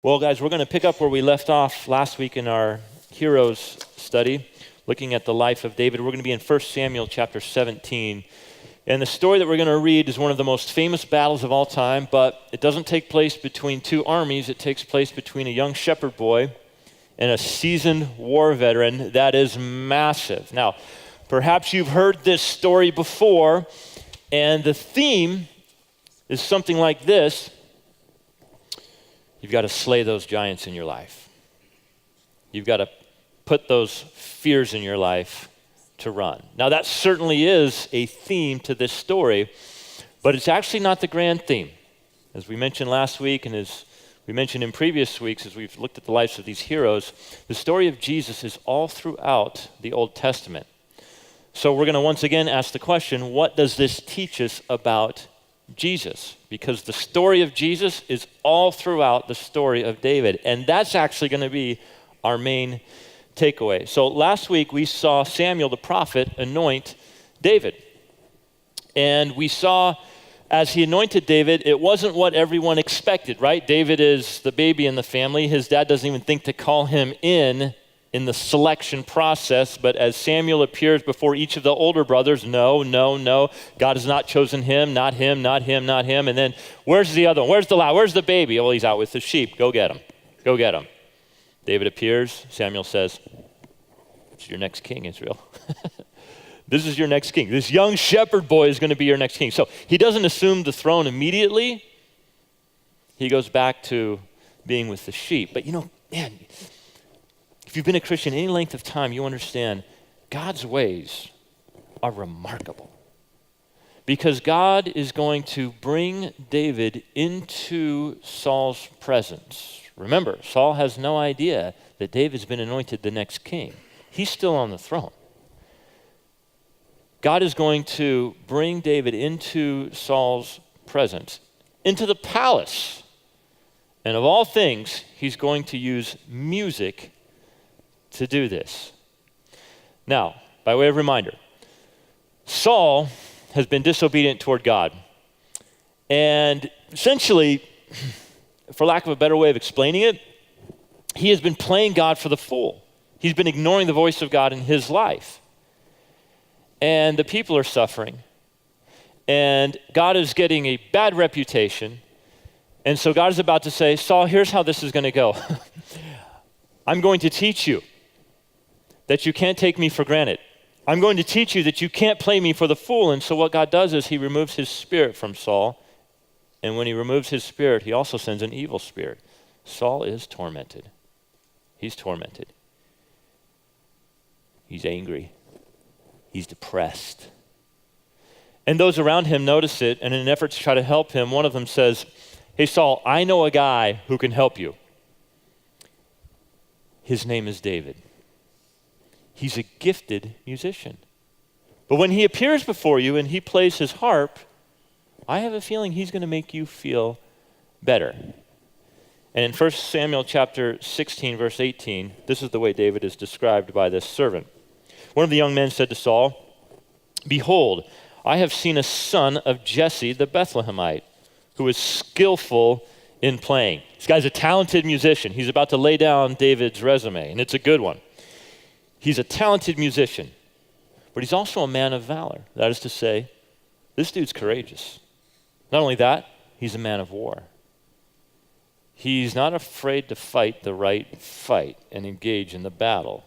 Well, guys, we're going to pick up where we left off last week in our Heroes study, looking at the life of David. We're going to be in 1 Samuel chapter 17. And the story that we're going to read is one of the most famous battles of all time, but it doesn't take place between two armies. It takes place between a young shepherd boy and a seasoned war veteran that is massive. Now, perhaps you've heard this story before, and the theme is something like this. You've got to slay those giants in your life. You've got to put those fears in your life to run. Now, that certainly is a theme to this story, but it's actually not the grand theme. As we mentioned last week, and as we mentioned in previous weeks, as we've looked at the lives of these heroes, the story of Jesus is all throughout the Old Testament. So we're going to once again ask the question, what does this teach us about Jesus? Because the story of Jesus is all throughout the story of David, and that's actually going to be our main takeaway. So last week we saw Samuel the prophet anoint David, and we saw as he anointed David, it wasn't what everyone expected, right? David is the baby in the family. His dad doesn't even think to call him in the selection process, but as Samuel appears before each of the older brothers, no, God has not chosen him, not him. And then, where's the other one? Where's the lad? Where's the baby? Well, he's out with the sheep. Go get him. David appears. Samuel says, it's your next king, Israel. This is your next king. This young shepherd boy is going to be your next king. So he doesn't assume the throne immediately. He goes back to being with the sheep. But man, if you've been a Christian any length of time, you understand God's ways are remarkable. Because God is going to bring David into Saul's presence. Remember, Saul has no idea that David's been anointed the next king. He's still on the throne. God is going to bring David into Saul's presence, into the palace. And of all things, he's going to use music to do this. Now, by way of reminder, Saul has been disobedient toward God. And essentially, for lack of a better way of explaining it, he has been playing God for the fool. He's been ignoring the voice of God in his life. And the people are suffering. And God is getting a bad reputation. And so God is about to say, Saul, here's how this is going to go. I'm going to teach you that you can't take me for granted. I'm going to teach you that you can't play me for the fool. And so what God does is he removes his spirit from Saul. And when he removes his spirit, he also sends an evil spirit. Saul is tormented. He's tormented. He's angry. He's depressed. And those around him notice it, and in an effort to try to help him, one of them says, hey, Saul, I know a guy who can help you. His name is David. He's a gifted musician. But when he appears before you and he plays his harp, I have a feeling he's going to make you feel better. And in 1 Samuel chapter 16, verse 18, this is the way David is described by this servant. One of the young men said to Saul, behold, I have seen a son of Jesse the Bethlehemite, who is skillful in playing. This guy's a talented musician. He's about to lay down David's resume, and it's a good one. He's a talented musician, but he's also a man of valor. That is to say, this dude's courageous. Not only that, he's a man of war. He's not afraid to fight the right fight and engage in the battle.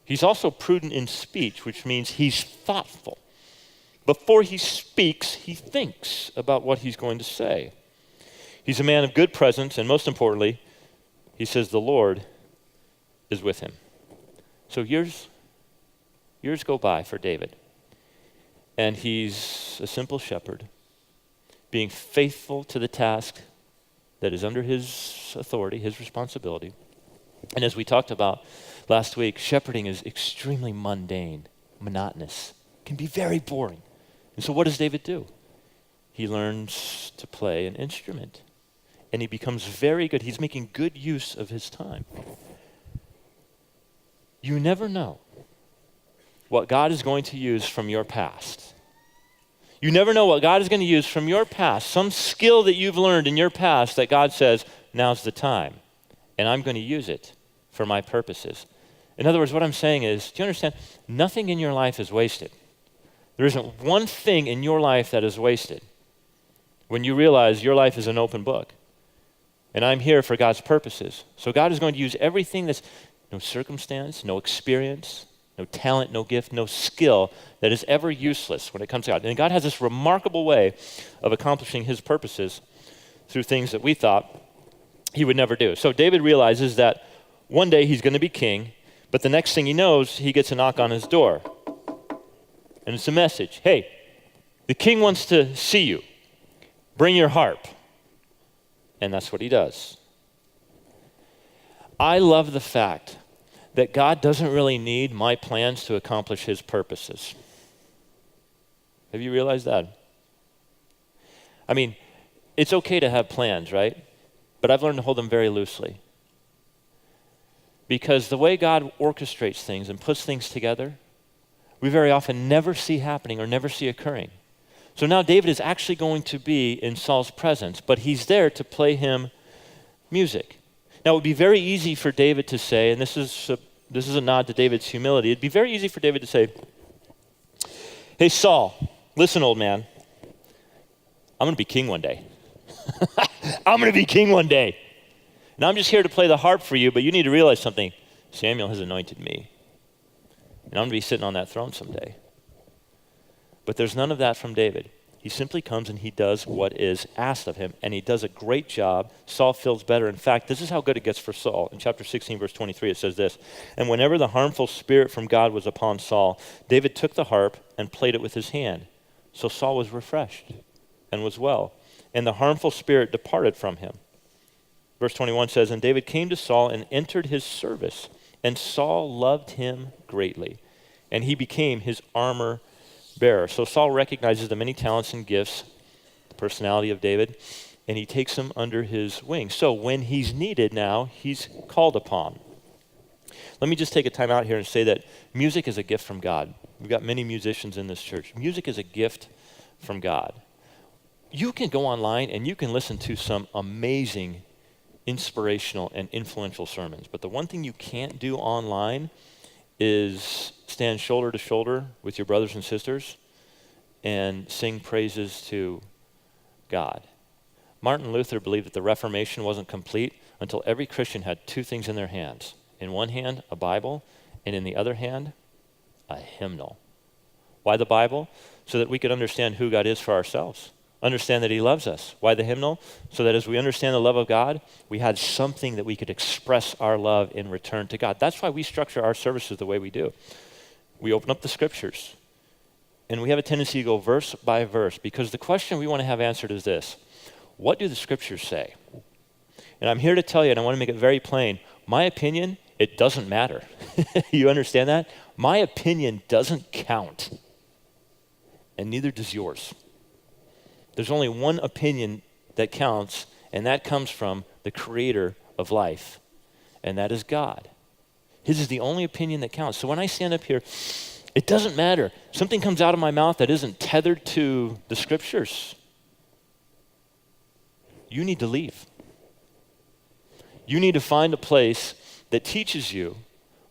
He's also prudent in speech, which means he's thoughtful. Before he speaks, he thinks about what he's going to say. He's a man of good presence, and most importantly, he says the Lord is with him. So years go by for David, and he's a simple shepherd, being faithful to the task that is under his authority, his responsibility. And as we talked about last week, shepherding is extremely mundane, monotonous, can be very boring. And so what does David do? He learns to play an instrument, and he becomes very good. He's making good use of his time. You never know what God is going to use from your past. You never know what God is going to use from your past, some skill that you've learned in your past that God says, now's the time. and I'm going to use it for my purposes. In other words, what I'm saying is, do you understand? Nothing in your life is wasted. There isn't one thing in your life that is wasted when you realize your life is an open book. And I'm here for God's purposes. So God is going to use everything that's no circumstance, no experience, no talent, no gift, no skill that is ever useless when it comes to God. And God has this remarkable way of accomplishing his purposes through things that we thought he would never do. So David realizes that one day he's going to be king, but the next thing he knows, he gets a knock on his door. And it's a message. Hey, the king wants to see you. Bring your harp. And that's what he does. I love the fact that God doesn't really need my plans to accomplish his purposes. Have you realized that? I mean, it's okay to have plans, right? But I've learned to hold them very loosely. Because the way God orchestrates things and puts things together, we very often never see happening or never see occurring. So now David is actually going to be in Saul's presence, but he's there to play him music. Now it would be very easy for David to say, and this is a nod to David's humility, it'd be very easy for David to say, hey Saul, listen old man, I'm going to be king one day. I'm going to be king one day. And I'm just here to play the harp for you, but you need to realize something. Samuel has anointed me. And I'm going to be sitting on that throne someday. But there's none of that from David. He simply comes and he does what is asked of him, and he does a great job. Saul feels better. In fact, this is how good it gets for Saul. In chapter 16, verse 23, it says this, and whenever the harmful spirit from God was upon Saul, David took the harp and played it with his hand. So Saul was refreshed and was well, and the harmful spirit departed from him. Verse 21 says, and David came to Saul and entered his service, and Saul loved him greatly, and he became his armor bearer. So Saul recognizes the many talents and gifts, the personality of David, and he takes them under his wing. So when he's needed now, he's called upon. Let me just take a time out here and say that music is a gift from God. We've got many musicians in this church. Music is a gift from God. You can go online and you can listen to some amazing, inspirational, and influential sermons. But the one thing you can't do online is stand shoulder to shoulder with your brothers and sisters and sing praises to God. Martin Luther believed that the Reformation wasn't complete until every Christian had two things in their hands. In one hand, a Bible, and in the other hand, a hymnal. Why the Bible? So that we could understand who God is for ourselves. Understand that he loves us. Why the hymnal? So that as we understand the love of God, we had something that we could express our love in return to God. That's why we structure our services the way we do. We open up the scriptures, and we have a tendency to go verse by verse, because the question we want to have answered is this: what do the scriptures say? And I'm here to tell you, and I want to make it very plain, my opinion, it doesn't matter. You understand that? My opinion doesn't count, and neither does yours. There's only one opinion that counts, and that comes from the creator of life, and that is God. His is the only opinion that counts. So when I stand up here, it doesn't matter. Something comes out of my mouth that isn't tethered to the scriptures. You need to leave. You need to find a place that teaches you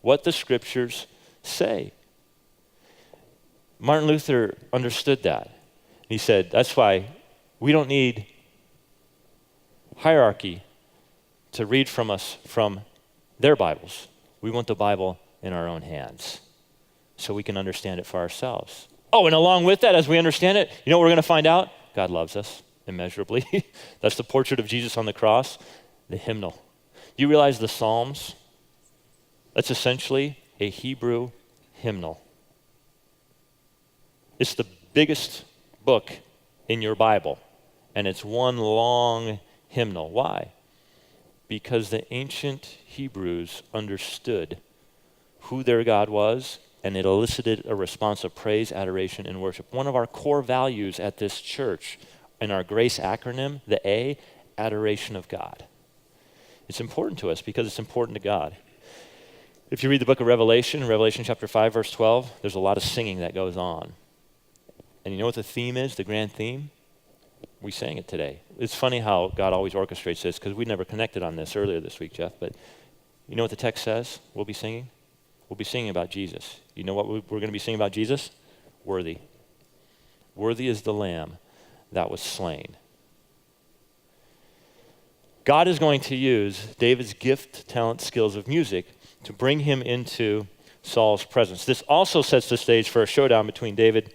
what the scriptures say. Martin Luther understood that. He said, that's why we don't need hierarchy to read from us from their Bibles. We want the Bible in our own hands so we can understand it for ourselves. Oh, and along with that, as we understand it, you know what we're going to find out? God loves us immeasurably. That's the portrait of Jesus on the cross, the hymnal. Do you realize the Psalms? That's essentially a Hebrew hymnal. It's the biggest book in your Bible, and it's one long hymnal. Why? Because the ancient Hebrews understood who their God was, and it elicited a response of praise, adoration, and worship. One of our core values at this church, in our GRACE acronym, the A, adoration of God. It's important to us because it's important to God. If you read the book of Revelation chapter 5, verse 12, there's a lot of singing that goes on. And you know what the theme is, the grand theme? We sang it today. It's funny how God always orchestrates this because we never connected on this earlier this week, Jeff, but you know what the text says we'll be singing? We'll be singing about Jesus. You know what we're going to be singing about Jesus? Worthy. Worthy is the Lamb that was slain. God is going to use David's gift, talent, skills of music to bring him into Saul's presence. This also sets the stage for a showdown between David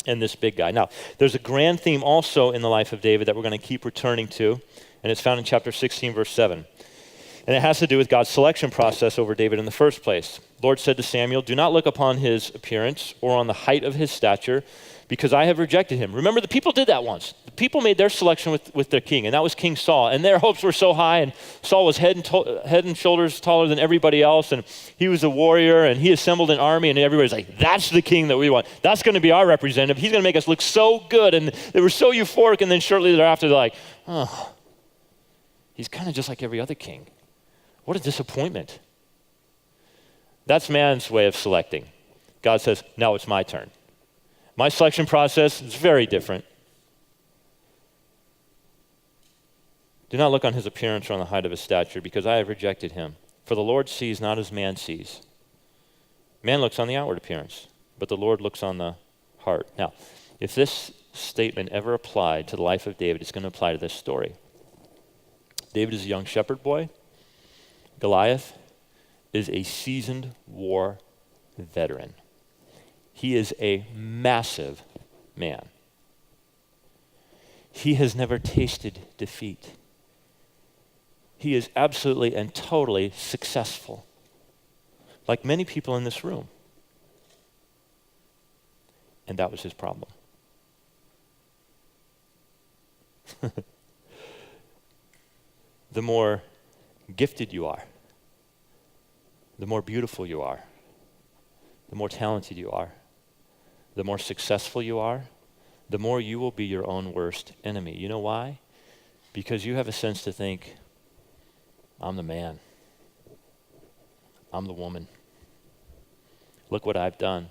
and this big guy. Now, there's a grand theme also in the life of David that we're going to keep returning to, and it's found in chapter 16, verse 7. And it has to do with God's selection process over David in the first place. The Lord said to Samuel, "Do not look upon his appearance or on the height of his stature, because I have rejected him." Remember, the people did that once. The people made their selection with their king, and that was King Saul. And their hopes were so high, and Saul was head and shoulders taller than everybody else, and he was a warrior, and he assembled an army, and everybody's like, that's the king that we want. That's going to be our representative. He's going to make us look so good. And they were so euphoric, and then shortly thereafter, they're like, oh, he's kind of just like every other king. What a disappointment. That's man's way of selecting. God says, now it's my turn. My selection process is very different. Do not look on his appearance or on the height of his stature, because I have rejected him. For the Lord sees not as man sees. Man looks on the outward appearance, but the Lord looks on the heart. Now, if this statement ever applied to the life of David, it's going to apply to this story. David is a young shepherd boy. Goliath is a seasoned war veteran. He is a massive man. He has never tasted defeat. He is absolutely and totally successful, like many people in this room. And that was his problem. The more gifted you are, the more beautiful you are, the more talented you are, the more successful you are, the more you will be your own worst enemy. You know why? Because you have a sense to think, I'm the man. I'm the woman. Look what I've done.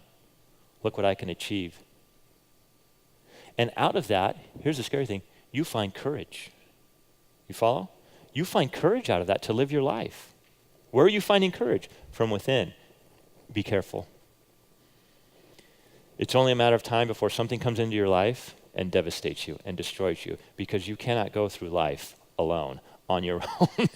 Look what I can achieve. And out of that, here's the scary thing, you find courage. You follow? You find courage out of that to live your life. Where are you finding courage? From within. Be careful. It's only a matter of time before something comes into your life and devastates you and destroys you, because you cannot go through life alone on your own.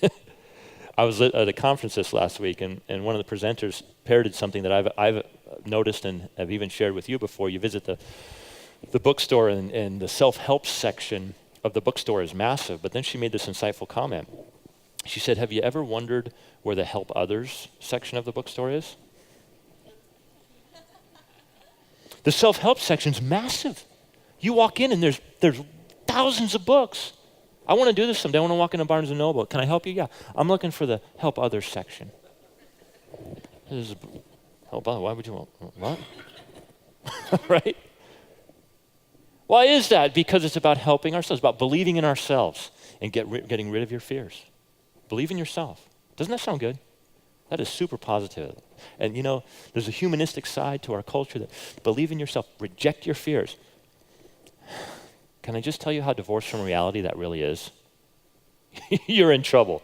I was at a conference this last week, and one of the presenters parroted something that I've noticed and have even shared with you before. You visit the bookstore, and the self-help section of the bookstore is massive, but then she made this insightful comment. She said, have you ever wondered where the help others section of the bookstore is? The self-help section's massive. You walk in and there's thousands of books. I want to do this someday. I want to walk into Barnes & Noble. Can I help you? Yeah. I'm looking for the help others section. Help others? Why would you want what? Right? Why is that? Because it's about helping ourselves, about believing in ourselves and getting rid of your fears. Believe in yourself. Doesn't that sound good? That is super positive. And you know, there's a humanistic side to our culture that believe in yourself, reject your fears. Can I just tell you how divorced from reality that really is? You're in trouble.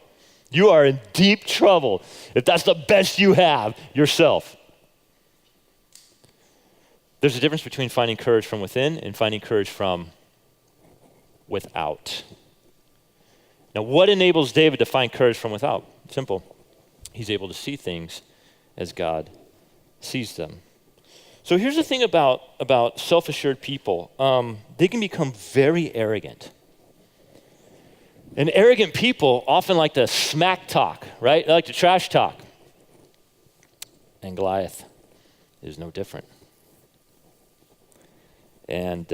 You are in deep trouble if that's the best you have, yourself. There's a difference between finding courage from within and finding courage from without. Now, what enables David to find courage from without? Simple. He's able to see things as God sees them. So here's the thing about self-assured people. They can become very arrogant. And arrogant people often like to smack talk, right? They like to trash talk. And Goliath is no different. And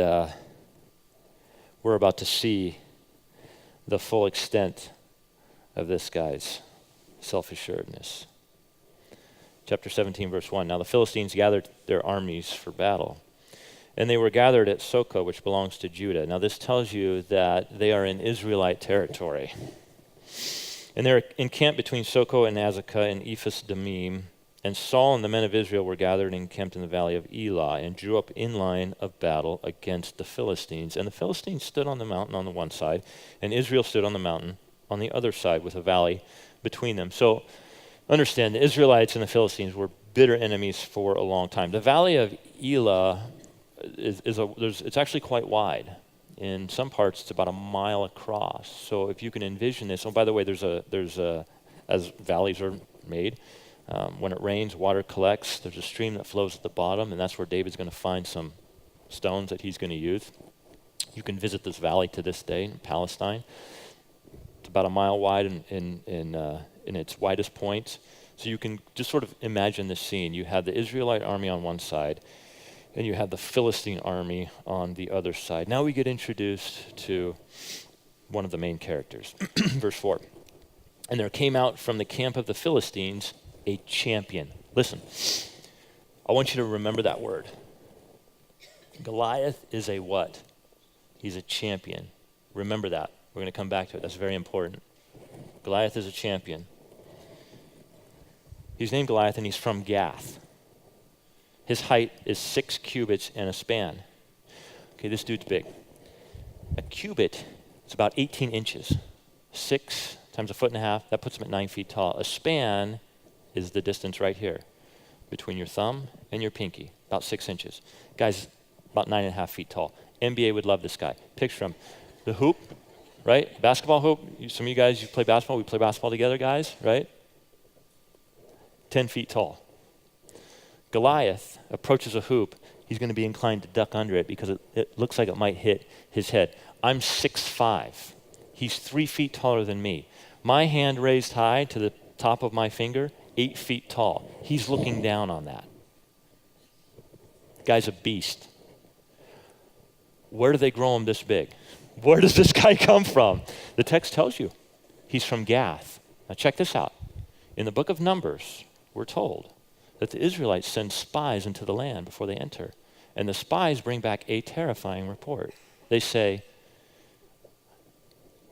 we're about to see the full extent of this guy's self-assuredness. Chapter 17, verse 1. Now the Philistines gathered their armies for battle, and they were gathered at Socoh, which belongs to Judah. Now this tells you that they are in Israelite territory. And they're encamped between Socoh and Azekah and Ephes Damim. And Saul and the men of Israel were gathered and encamped in the valley of Elah and drew up in line of battle against the Philistines. And the Philistines stood on the mountain on the one side, and Israel stood on the mountain on the other side with a valley between them. So understand, the Israelites and the Philistines were bitter enemies for a long time. The valley of Elah it's actually quite wide. In some parts, it's about a mile across. So if you can envision this, oh, by the way, as valleys are made, when it rains, water collects. There's a stream that flows at the bottom, and that's where David's going to find some stones that he's going to use. You can visit this valley to this day in Palestine. It's about a mile wide in its widest points. So you can just sort of imagine this scene. You had the Israelite army on one side, and you had the Philistine army on the other side. Now we get introduced to one of the main characters. Verse 4. And there came out from the camp of the Philistines a champion. Listen, I want you to remember that word. Goliath is a what? He's a champion. Remember that. We're going to come back to it. That's very important. Goliath is a champion. He's named Goliath, and he's from Gath. His height is 6 cubits and a span. Okay, this dude's big. A cubit is about 18 inches. 6 times a foot and a half, that puts him at 9 feet tall. A span is the distance right here between your thumb and your pinky, about 6 inches. Guy's about 9.5 feet tall. NBA would love this guy. Picture him. The hoop, right? Basketball hoop. Some of you guys, you play basketball. We play basketball together, guys, right? 10 feet tall. Goliath approaches a hoop. He's going to be inclined to duck under it because it looks like it might hit his head. I'm 6'5". He's 3 feet taller than me. My hand raised high to the top of my finger, 8 feet tall. He's looking down on that. Guy's a beast. Where do they grow him this big? Where does this guy come from? The text tells you. He's from Gath. Now check this out. In the book of Numbers, we're told that the Israelites send spies into the land before they enter. And the spies bring back a terrifying report. They say,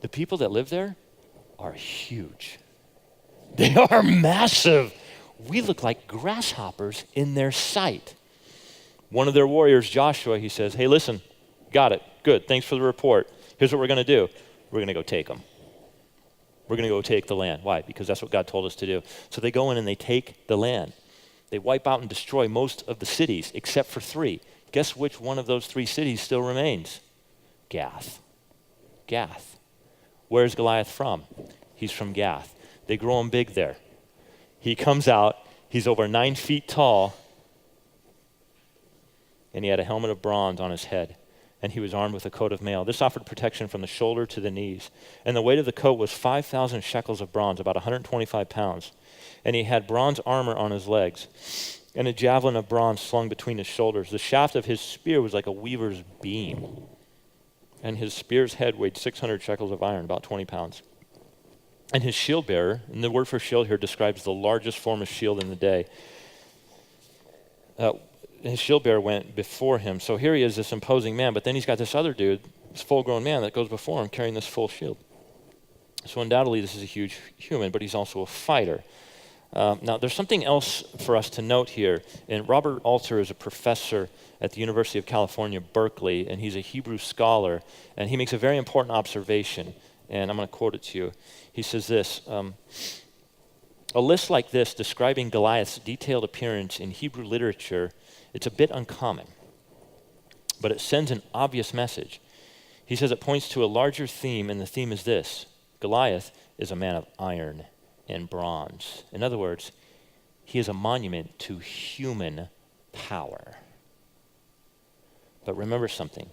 the people that live there are huge. They are massive. We look like grasshoppers in their sight. One of their warriors, Joshua, he says, hey, listen, got it. Good. Thanks for the report. Here's what we're going to do. We're going to go take them. We're going to go take the land. Why? Because that's what God told us to do. So they go in and they take the land. They wipe out and destroy most of the cities except for 3. Guess which one of those 3 cities still remains? Gath. Gath. Where's Goliath from? He's from Gath. They grow him big there. He comes out. He's over 9 feet tall. And he had a helmet of bronze on his head. And he was armed with a coat of mail. This offered protection from the shoulder to the knees. And the weight of the coat was 5,000 shekels of bronze, about 125 pounds. And he had bronze armor on his legs, and a javelin of bronze slung between his shoulders. The shaft of his spear was like a weaver's beam. And his spear's head weighed 600 shekels of iron, about 20 pounds. And his shield bearer, and the word for shield here describes the largest form of shield in the day. His shield bearer went before him. So here he is, this imposing man, but then he's got this other dude, this full-grown man that goes before him carrying this full shield. So undoubtedly this is a huge human, but he's also a fighter. Now there's something else for us to note here. And Robert Alter is a professor at the University of California, Berkeley, and he's a Hebrew scholar, and he makes a very important observation, and I'm going to quote it to you. He says this, a list like this describing Goliath's detailed appearance in Hebrew literature, it's a bit uncommon, but it sends an obvious message. He says it points to a larger theme, and the theme is this: Goliath is a man of iron and bronze. In other words, he is a monument to human power. But remember something.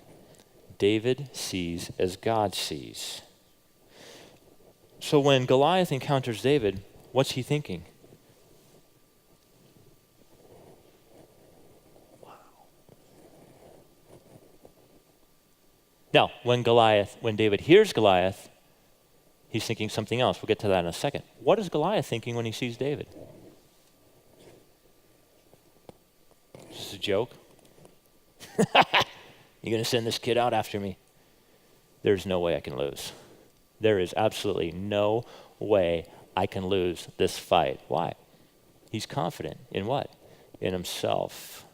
David sees as God sees. So when Goliath encounters David, what's he thinking? Wow. Now, when David hears Goliath, he's thinking something else. We'll get to that in a second. What is Goliath thinking when he sees David? Is this a joke? You're going to send this kid out after me? There's no way I can lose. There is absolutely no way I can lose this fight. Why? He's confident in what? In himself.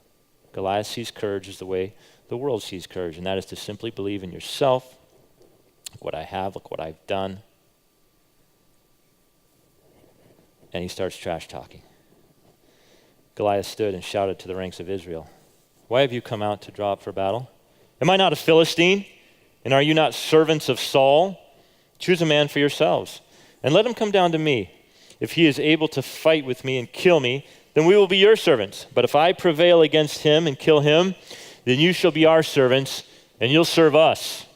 Goliath sees courage as the way the world sees courage, and that is to simply believe in yourself. Look what I have, look what I've done. And he starts trash talking. Goliath stood and shouted to the ranks of Israel, "Why have you come out to draw up for battle? Am I not a Philistine? And are you not servants of Saul? Choose a man for yourselves, and let him come down to me. If he is able to fight with me and kill me, then we will be your servants. But if I prevail against him and kill him, then you shall be our servants, and you'll serve us."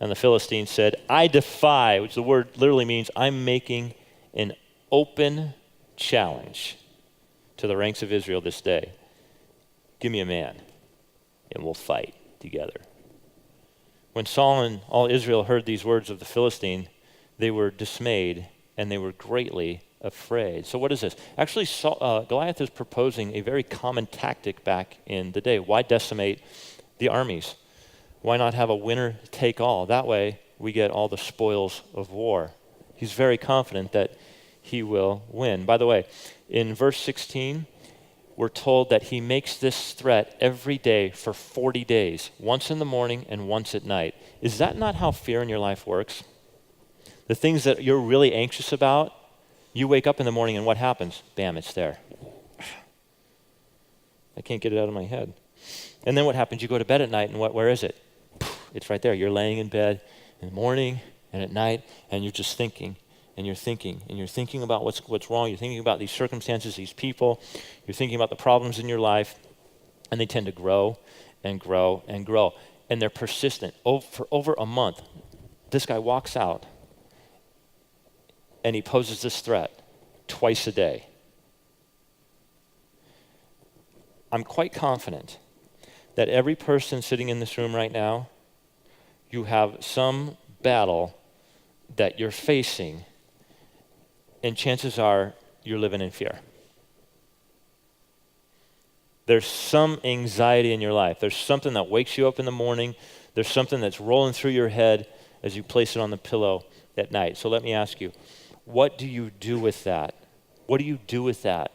And the Philistine said, "I defy," which the word literally means I'm making an open challenge to the ranks of Israel this day. Give me a man, and we'll fight together. When Saul and all Israel heard these words of the Philistine, they were dismayed, and they were greatly afraid. So what is this? Actually, Goliath is proposing a very common tactic back in the day. Why decimate the armies? Why not have a winner take all? That way, we get all the spoils of war. He's very confident that he will win. By the way, in verse 16, we're told that he makes this threat every day for 40 days, once in the morning and once at night. Is that not how fear in your life works? The things that you're really anxious about, you wake up in the morning and what happens? Bam, it's there. I can't get it out of my head. And then what happens? You go to bed at night and where is it? It's right there. You're laying in bed in the morning and at night, and you're just thinking. And you're thinking, and you're thinking about what's wrong. You're thinking about these circumstances, these people. You're thinking about the problems in your life, and they tend to grow and grow and grow. And they're persistent. For over a month, this guy walks out, and he poses this threat twice a day. I'm quite confident that every person sitting in this room right now, you have some battle that you're facing, and chances are you're living in fear. There's some anxiety in your life. There's something that wakes you up in the morning. There's something that's rolling through your head as you place it on the pillow at night. So let me ask you, what do you do with that? What do you do with that?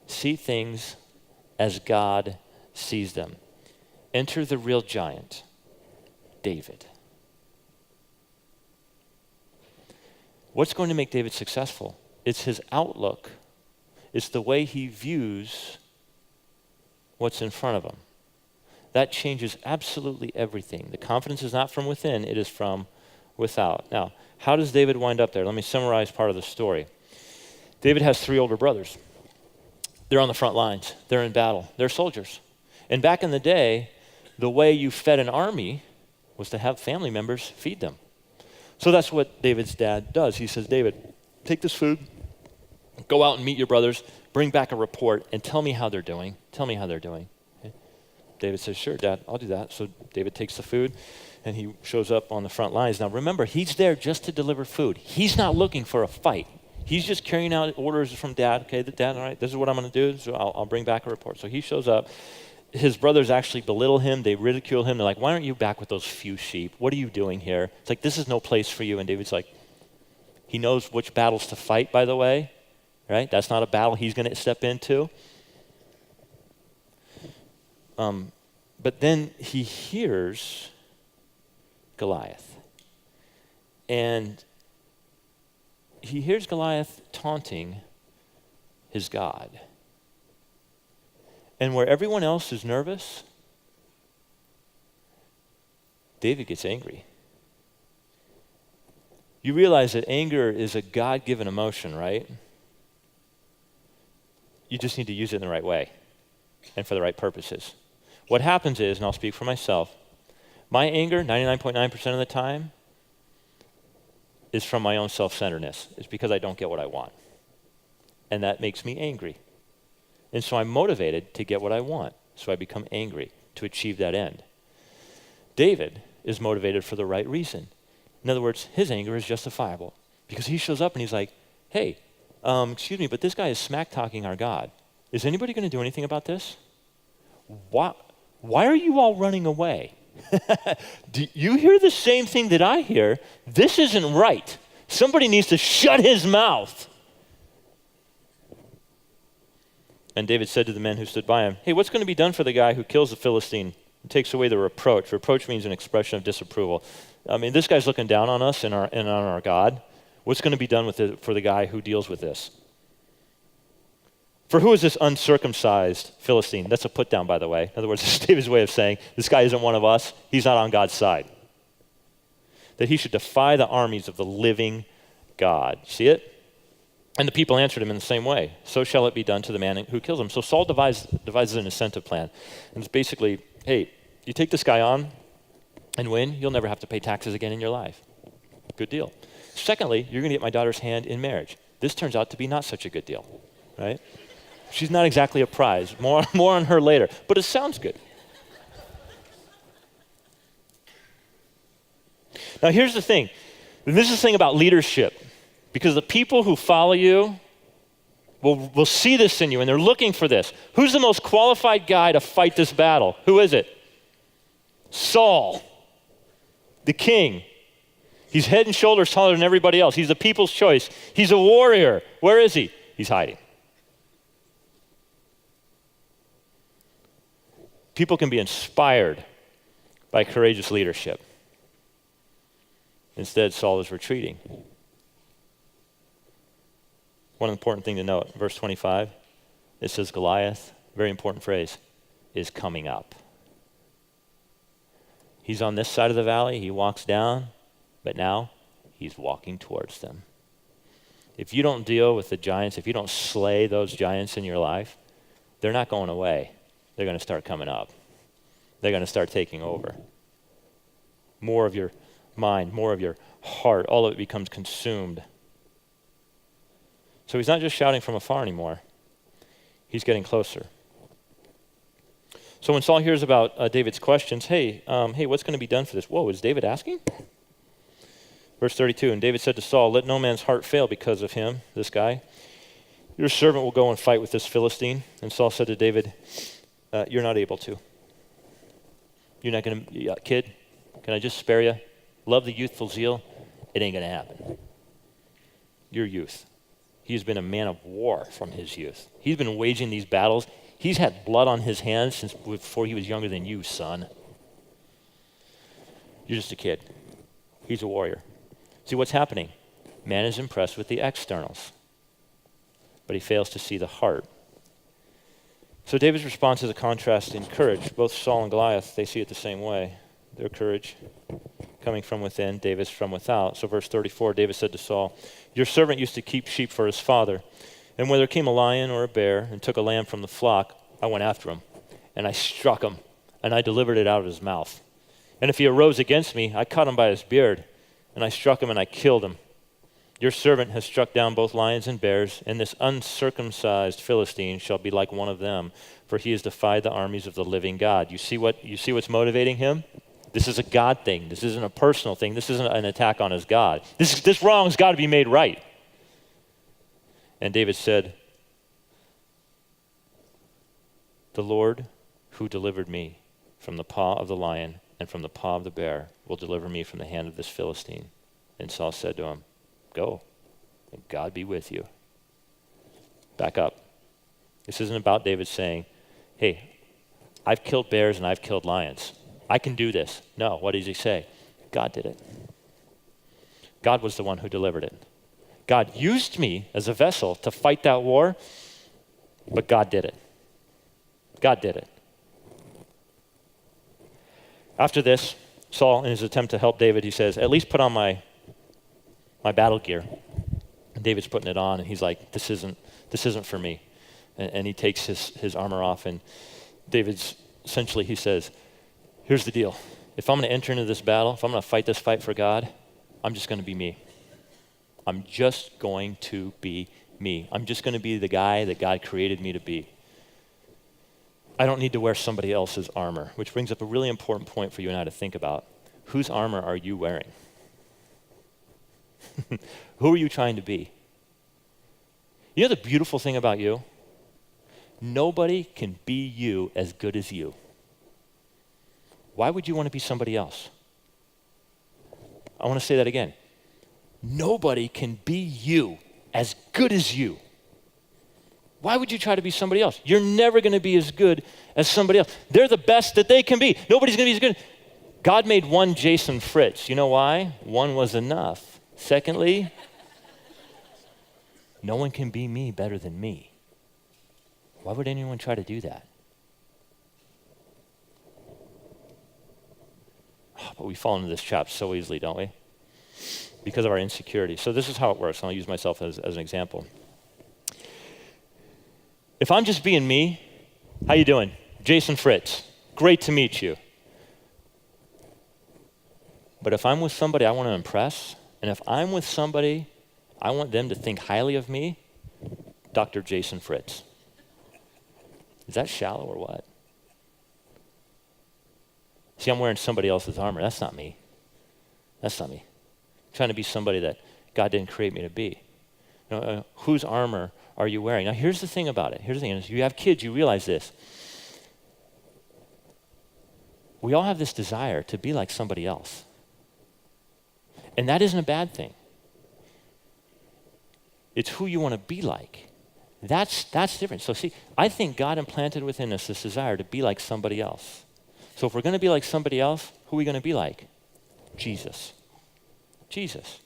See things as God sees them. Enter the real giant, David. What's going to make David successful? It's his outlook. It's the way he views what's in front of him. That changes absolutely everything. The confidence is not from within, it is from without. Now, how does David wind up there? Let me summarize part of the story. David has 3 older brothers. They're on the front lines. They're in battle. They're soldiers. And back in the day, the way you fed an army was to have family members feed them. So that's what David's dad does. He says, David, take this food, go out and meet your brothers, bring back a report, and tell me how they're doing. Tell me how they're doing. Okay? David says, sure, Dad, I'll do that. So David takes the food, and he shows up on the front lines. Now remember, he's there just to deliver food. He's not looking for a fight. He's just carrying out orders from Dad. Okay, Dad, all right, this is what I'm going to do, so I'll bring back a report. So he shows up. His brothers actually belittle him. They ridicule him. They're like, why aren't you back with those few sheep? What are you doing here? It's like, this is no place for you. And David's like, he knows which battles to fight, by the way, right? That's not a battle he's going to step into. But then he hears Goliath. And he hears Goliath taunting his God. And where everyone else is nervous, David gets angry. You realize that anger is a God-given emotion, right? You just need to use it in the right way and for the right purposes. What happens is, and I'll speak for myself, my anger, 99.9% of the time, is from my own self-centeredness. It's because I don't get what I want. And that makes me angry. And so I'm motivated to get what I want. So I become angry to achieve that end. David is motivated for the right reason. In other words, his anger is justifiable because he shows up and he's like, hey, excuse me, but this guy is smack-talking our God. Is anybody going to do anything about this? Why are you all running away? Do you hear the same thing that I hear? This isn't right. Somebody needs to shut his mouth. And David said to the men who stood by him, hey, what's going to be done for the guy who kills the Philistine and takes away the reproach? Reproach means an expression of disapproval. I mean, this guy's looking down on us and on our God. What's going to be done for the guy who deals with this? For who is this uncircumcised Philistine? That's a put down, by the way. In other words, this is David's way of saying, this guy isn't one of us. He's not on God's side. That he should defy the armies of the living God. See it? And the people answered him in the same way. So shall it be done to the man who kills him. So Saul devises an incentive plan. And it's basically, hey, you take this guy on and win, you'll never have to pay taxes again in your life. Good deal. Secondly, you're going to get my daughter's hand in marriage. This turns out to be not such a good deal, right? She's not exactly a prize. More on her later. But it sounds good. Now here's the thing. This is the thing about leadership. Because the people who follow you will see this in you, and they're looking for this. Who's the most qualified guy to fight this battle? Who is it? Saul, the king. He's head and shoulders taller than everybody else. He's the people's choice. He's a warrior. Where is he? He's hiding. People can be inspired by courageous leadership. Instead, Saul is retreating. One important thing to note, verse 25, it says Goliath, very important phrase, is coming up. He's on this side of the valley, he walks down, but now he's walking towards them. If you don't deal with the giants, if you don't slay those giants in your life, they're not going away. They're going to start coming up. They're going to start taking over. More of your mind, more of your heart, all of it becomes consumed. So he's not just shouting from afar anymore. He's getting closer. So when Saul hears about David's questions, hey, what's going to be done for this? Whoa, is David asking? Verse 32, and David said to Saul, let no man's heart fail because of him, this guy. Your servant will go and fight with this Philistine. And Saul said to David, you're not able to. You're not going to, kid, can I just spare you? Love the youthful zeal. It ain't going to happen. Your youth. He's been a man of war from his youth. He's been waging these battles. He's had blood on his hands since before he was younger than you, son. You're just a kid. He's a warrior. See what's happening? Man is impressed with the externals, but he fails to see the heart. So David's response is a contrast in courage. Both Saul and Goliath, they see it the same way. Their courage coming from within, David's from without. So verse 34, David said to Saul, your servant used to keep sheep for his father, and when there came a lion or a bear and took a lamb from the flock, I went after him, and I struck him, and I delivered it out of his mouth. And if he arose against me, I caught him by his beard, and I struck him and I killed him. Your servant has struck down both lions and bears, and this uncircumcised Philistine shall be like one of them, for he has defied the armies of the living God. You see what's motivating him? This is a God thing. This isn't a personal thing. This isn't an attack on his God. This wrong's got to be made right. And David said, the Lord who delivered me from the paw of the lion and from the paw of the bear will deliver me from the hand of this Philistine. And Saul said to him, go, and God be with you. Back up. This isn't about David saying, hey, I've killed bears and I've killed lions. I can do this. No, what does he say? God did it. God was the one who delivered it. God used me as a vessel to fight that war, but God did it. God did it. After this, Saul, in his attempt to help David, he says, at least put on my battle gear. And David's putting it on, and he's like, this isn't for me. And he takes his armor off, and David's essentially, he says, here's the deal. If I'm going to enter into this battle, if I'm going to fight this fight for God, I'm just going to be me. I'm just going to be me. I'm just going to be the guy that God created me to be. I don't need to wear somebody else's armor, which brings up a really important point for you and I to think about. Whose armor are you wearing? Who are you trying to be? You know the beautiful thing about you? Nobody can be you as good as you. Why would you want to be somebody else? I want to say that again. Nobody can be you as good as you. Why would you try to be somebody else? You're never going to be as good as somebody else. They're the best that they can be. Nobody's going to be as good. God made one Jason Fritz. You know why? One was enough. Secondly, no one can be me better than me. Why would anyone try to do that? Oh, but we fall into this trap so easily, don't we? Because of our insecurity. So this is how it works. I'll use myself as an example. If I'm just being me, how you doing? Jason Fritz. Great to meet you. But if I'm with somebody I want to impress, and if I'm with somebody I want them to think highly of me, Dr. Jason Fritz. Is that shallow or what? See, I'm wearing somebody else's armor. That's not me. That's not me. I'm trying to be somebody that God didn't create me to be. Whose armor are you wearing? Now, here's the thing about it. Here's the thing. As you have kids, you realize this. We all have this desire to be like somebody else. And that isn't a bad thing. It's who you want to be like. That's different. So see, I think God implanted within us this desire to be like somebody else. So if we're going to be like somebody else, who are we going to be like? Jesus. Jesus.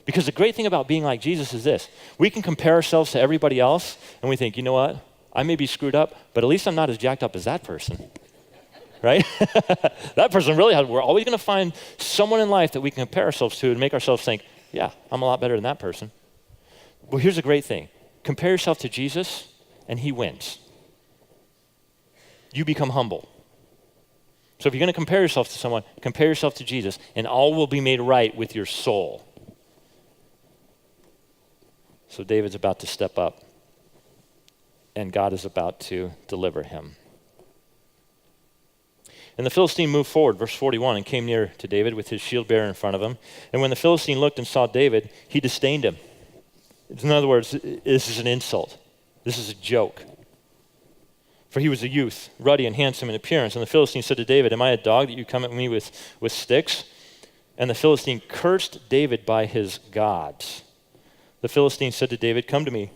Because the great thing about being like Jesus is this. We can compare ourselves to everybody else, and we think, you know what? I may be screwed up, but at least I'm not as jacked up as that person. Right? That person really has, we're always going to find someone in life that we can compare ourselves to and make ourselves think, yeah, I'm a lot better than that person. Well, here's the great thing. Compare yourself to Jesus, and he wins. You become humble. So if you're going to compare yourself to someone, compare yourself to Jesus, and all will be made right with your soul. So David's about to step up, and God is about to deliver him. And the Philistine moved forward, verse 41, and came near to David with his shield bearer in front of him. And when the Philistine looked and saw David, he disdained him. In other words, this is an insult. This is a joke. For he was a youth, ruddy and handsome in appearance. And the Philistine said to David, am I a dog that you come at me with sticks? And the Philistine cursed David by his gods. The Philistine said to David, come to me.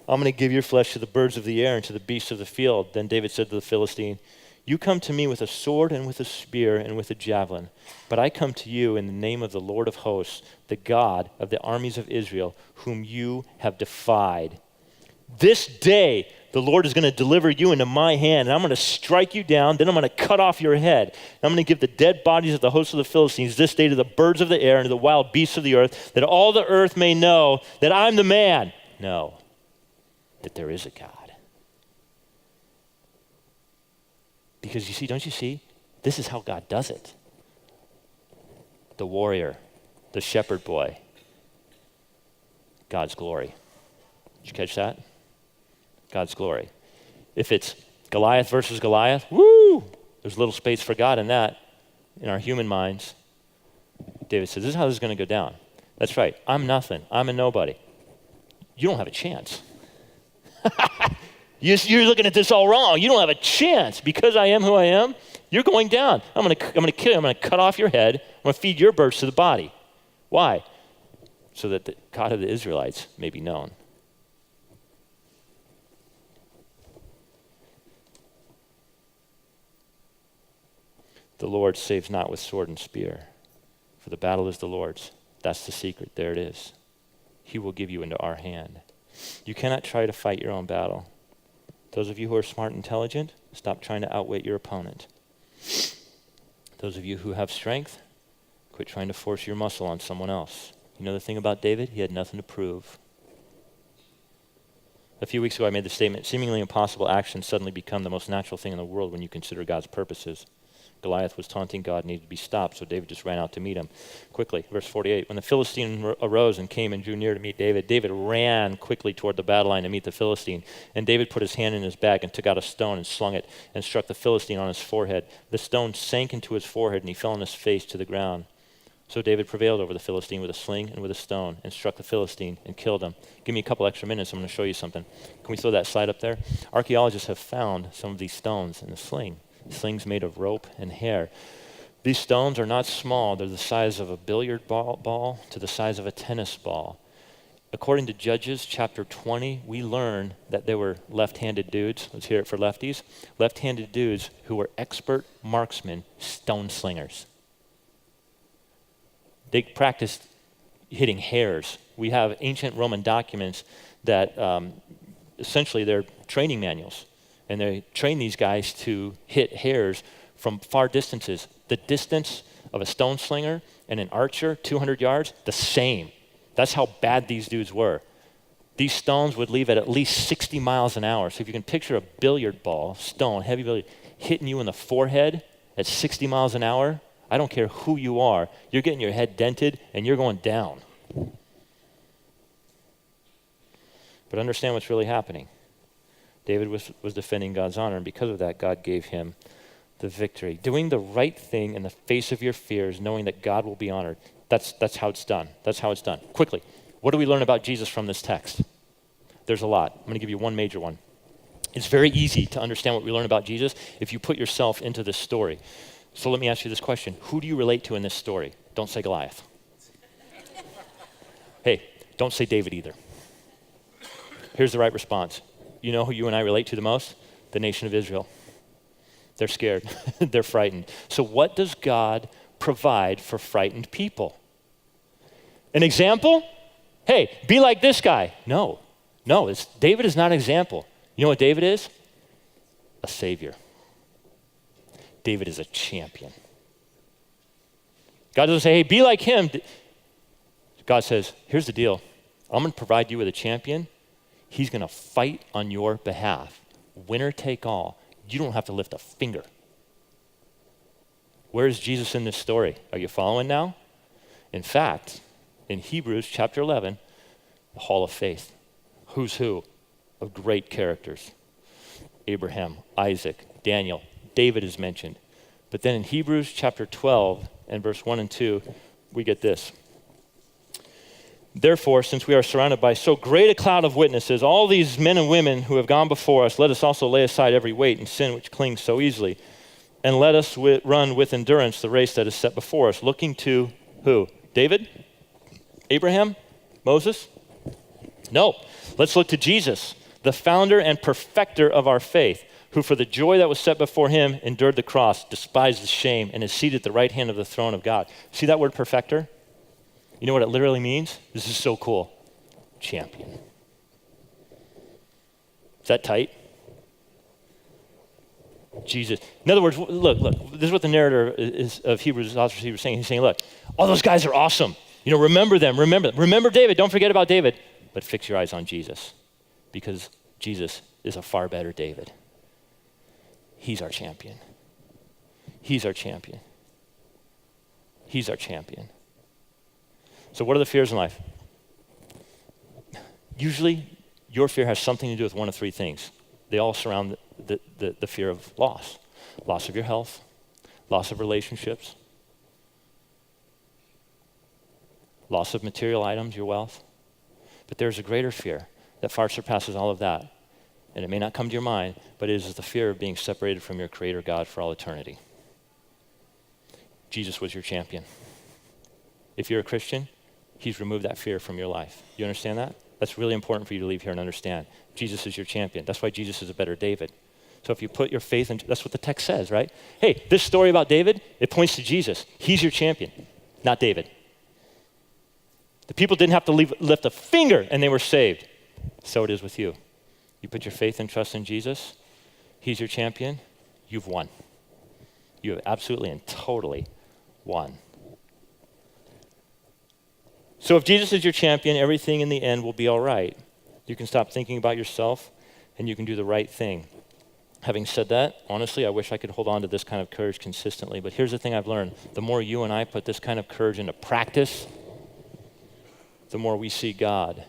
I'm going to give your flesh to the birds of the air and to the beasts of the field. Then David said to the Philistine, you come to me with a sword and with a spear and with a javelin, but I come to you in the name of the Lord of hosts, the God of the armies of Israel, whom you have defied. This day the Lord is going to deliver you into my hand, and I'm going to strike you down, then I'm going to cut off your head. And I'm going to give the dead bodies of the hosts of the Philistines this day to the birds of the air and to the wild beasts of the earth, that all the earth may know that I'm the man. No, that there is a God. Because you see, don't you see? This is how God does it. The warrior, the shepherd boy, God's glory. Did you catch that? God's glory. If it's Goliath versus Goliath, woo! There's little space for God in that, in our human minds. David says, this is how this is going to go down. That's right. I'm nothing. I'm a nobody. You don't have a chance. You're looking at this all wrong. You don't have a chance. Because I am who I am, you're going down. I'm going to kill you. I'm going to cut off your head. I'm going to feed your birds to the body. Why? So that the God of the Israelites may be known. The Lord saves not with sword and spear, for the battle is the Lord's. That's the secret. There it is. He will give you into our hand. You cannot try to fight your own battle. Those of you who are smart and intelligent, stop trying to outwit your opponent. Those of you who have strength, quit trying to force your muscle on someone else. You know the thing about David? He had nothing to prove. A few weeks ago I made the statement, seemingly impossible actions suddenly become the most natural thing in the world when you consider God's purposes. Goliath was taunting God, needed to be stopped, so David just ran out to meet him quickly. Verse 48, when the Philistine arose and came and drew near to meet David, David ran quickly toward the battle line to meet the Philistine. And David put his hand in his bag and took out a stone and slung it and struck the Philistine on his forehead. The stone sank into his forehead and he fell on his face to the ground. So David prevailed over the Philistine with a sling and with a stone and struck the Philistine and killed him. Give me a couple extra minutes, I'm going to show you something. Can we throw that slide up there? Archaeologists have found some of these stones in the sling. Slings made of rope and hair. These stones are not small. They're the size of a billiard ball to the size of a tennis ball. According to Judges chapter 20, we learn that there were left-handed dudes. Let's hear it for lefties. Left-handed dudes who were expert marksmen, stone slingers. They practiced hitting hares. We have ancient Roman documents that essentially they're training manuals. And they train these guys to hit hares from far distances. The distance of a stone slinger and an archer, 200 yards, the same. That's how bad these dudes were. These stones would leave at least 60 miles an hour. So if you can picture a billiard ball, stone, heavy billiard, hitting you in the forehead at 60 miles an hour, I don't care who you are, you're getting your head dented and you're going down. But understand what's really happening. David was defending God's honor, and because of that, God gave him the victory. Doing the right thing in the face of your fears, knowing that God will be honored. That's how it's done. That's how it's done. Quickly, what do we learn about Jesus from this text? There's a lot. I'm going to give you one major one. It's very easy to understand what we learn about Jesus if you put yourself into this story. So let me ask you this question. Who do you relate to in this story? Don't say Goliath. Hey, don't say David either. Here's the right response. You know who you and I relate to the most? The nation of Israel. They're scared. They're frightened. So what does God provide for frightened people? An example? Hey, be like this guy. No, David is not an example. You know what David is? A savior. David is a champion. God doesn't say, hey, be like him. God says, here's the deal. I'm going to provide you with a champion. He's going to fight on your behalf. Winner take all. You don't have to lift a finger. Where is Jesus in this story? Are you following now? In fact, in Hebrews chapter 11, the hall of faith, who's who of great characters. Abraham, Isaac, Daniel, David is mentioned. But then in Hebrews chapter 12 and verse 1 and 2, we get this. Therefore, since we are surrounded by so great a cloud of witnesses, all these men and women who have gone before us, let us also lay aside every weight and sin which clings so easily, and let us run with endurance the race that is set before us, looking to who? David? Abraham? Moses? No. Let's look to Jesus, the founder and perfecter of our faith, who for the joy that was set before him endured the cross, despised the shame, and is seated at the right hand of the throne of God. See that word perfecter? You know what it literally means? This is so cool. Champion. Is that tight? Jesus. In other words, look, this is what the narrator of Hebrews, author of Hebrews, saying. He's saying, look, all those guys are awesome. You know, remember them. Remember David. Don't forget about David. But fix your eyes on Jesus, because Jesus is a far better David. He's our champion. He's our champion. He's our champion. So what are the fears in life? Usually, your fear has something to do with one of three things. They all surround the fear of loss. Loss of your health, loss of relationships, loss of material items, your wealth. But there's a greater fear that far surpasses all of that. And it may not come to your mind, but it is the fear of being separated from your Creator God for all eternity. Jesus was your champion. If you're a Christian, he's removed that fear from your life. You understand that? That's really important for you to leave here and understand. Jesus is your champion. That's why Jesus is a better David. So if you put your faith in, that's what the text says, right? Hey, this story about David, it points to Jesus. He's your champion, not David. The people didn't have to lift a finger and they were saved. So it is with you. You put your faith and trust in Jesus, he's your champion, you've won. You have absolutely and totally won. So if Jesus is your champion, everything in the end will be all right. You can stop thinking about yourself and you can do the right thing. Having said that, honestly, I wish I could hold on to this kind of courage consistently, but here's the thing I've learned. The more you and I put this kind of courage into practice, the more we see God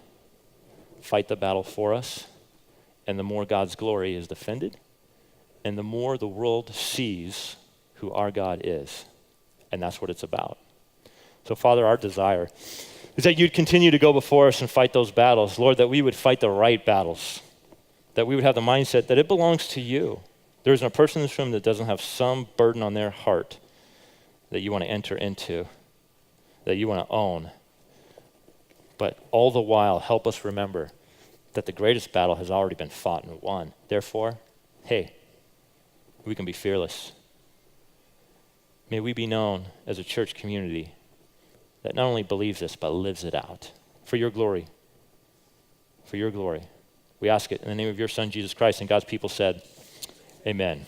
fight the battle for us, and the more God's glory is defended, and the more the world sees who our God is. And that's what it's about. So, Father, our desire is that you'd continue to go before us and fight those battles. Lord, that we would fight the right battles, that we would have the mindset that it belongs to you. There isn't a person in this room that doesn't have some burden on their heart that you want to enter into, that you want to own. But all the while, help us remember that the greatest battle has already been fought and won. Therefore, hey, we can be fearless. May we be known as a church community that not only believes this, but lives it out. For your glory. For your glory. We ask it in the name of your Son, Jesus Christ, and God's people said, amen.